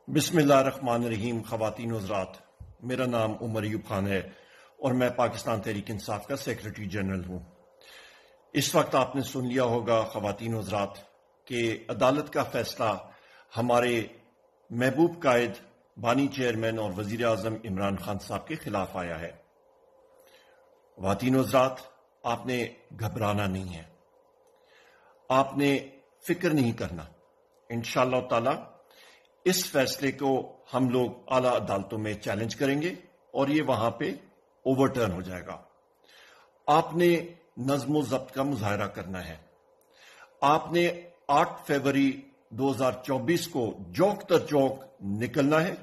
بسم اللہ الرحمن الرحیم۔ خواتین و حضرات، میرا نام عمر ایوب خان ہے اور میں پاکستان تحریک انصاف کا سیکرٹری جنرل ہوں۔ اس وقت آپ نے سن لیا ہوگا خواتین و حضرات کہ عدالت کا فیصلہ ہمارے محبوب قائد، بانی چیئرمین اور وزیر اعظم عمران خان صاحب کے خلاف آیا ہے۔ خواتین و حضرات، آپ نے گھبرانا نہیں ہے، آپ نے فکر نہیں کرنا۔ انشاءاللہ تعالی اس فیصلے کو ہم لوگ اعلیٰ عدالتوں میں چیلنج کریں گے اور یہ وہاں پہ اوور ٹرن ہو جائے گا۔ آپ نے نظم و ضبط کا مظاہرہ کرنا ہے۔ آپ نے 8 فروری 2024 کو چوک در چوک نکلنا ہے۔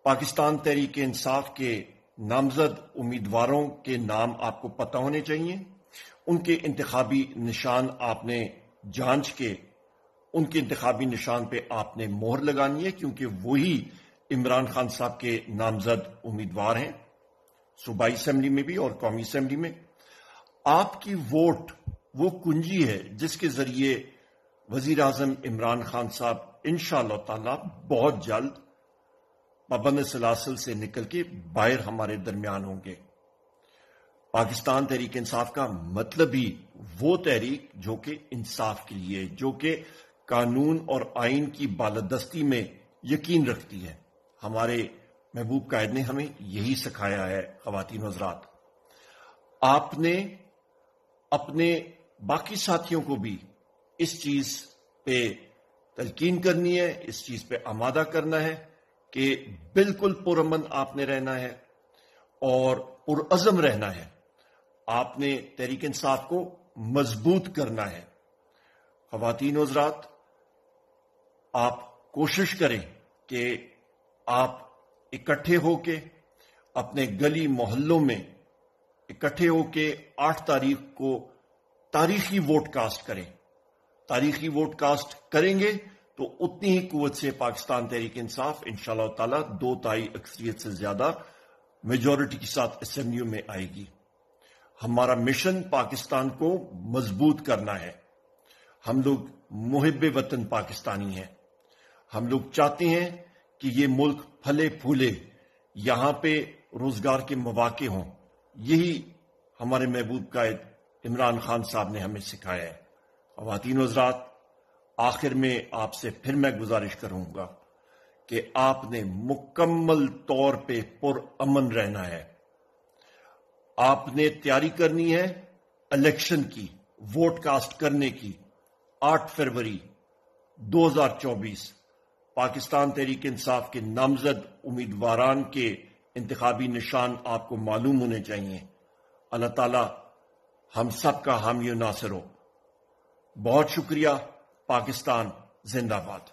پاکستان تحریک انصاف کے نامزد امیدواروں کے نام آپ کو پتہ ہونے چاہیے، ان کے انتخابی نشان آپ نے جانچ کے ان کے انتخابی نشان پہ آپ نے مہر لگانی ہے، کیونکہ وہی عمران خان صاحب کے نامزد امیدوار ہیں، صوبائی اسمبلی میں بھی اور قومی اسمبلی میں۔ آپ کی ووٹ وہ کنجی ہے جس کے ذریعے وزیر اعظم عمران خان صاحب انشاءاللہ تعالی بہت جلد پابند سلاسل سے نکل کے باہر ہمارے درمیان ہوں گے۔ پاکستان تحریک انصاف کا مطلب ہی وہ تحریک جو کہ انصاف کے لیے، جو کہ قانون اور آئین کی بالادستی میں یقین رکھتی ہے۔ ہمارے محبوب قائد نے ہمیں یہی سکھایا ہے۔ خواتین و حضرات، آپ نے اپنے باقی ساتھیوں کو بھی اس چیز پہ تلقین کرنی ہے، اس چیز پہ آمادہ کرنا ہے کہ بالکل پرامن آپ نے رہنا ہے اور پرعزم رہنا ہے۔ آپ نے تحریک انصاف کو مضبوط کرنا ہے۔ خواتین و حضرات، آپ کوشش کریں کہ آپ اکٹھے ہو کے اپنے گلی محلوں میں اکٹھے ہو کے 8 تاریخ کو تاریخی ووٹ کاسٹ کریں۔ تاریخی ووٹ کاسٹ کریں گے تو اتنی ہی قوت سے پاکستان تحریک انصاف انشاءاللہ تعالی 2/3 اکثریت سے زیادہ میجورٹی کے ساتھ اسمبلیوں میں آئے گی۔ ہمارا مشن پاکستان کو مضبوط کرنا ہے۔ ہم لوگ محب وطن پاکستانی ہیں۔ ہم لوگ چاہتے ہیں کہ یہ ملک پھلے پھولے، یہاں پہ روزگار کے مواقع ہوں۔ یہی ہمارے محبوب قائد عمران خان صاحب نے ہمیں سکھایا ہے۔ خواتین و حضرات، آخر میں آپ سے پھر میں گزارش کروں گا کہ آپ نے مکمل طور پہ پرامن رہنا ہے۔ آپ نے تیاری کرنی ہے الیکشن کی، ووٹ کاسٹ کرنے کی۔ 8 فروری 2024 پاکستان تحریک انصاف کے نامزد امیدواران کے انتخابی نشان آپ کو معلوم ہونے چاہیے۔ اللہ تعالی ہم سب کا حامی و ناصر ہو۔ بہت شکریہ۔ پاکستان زندہ باد۔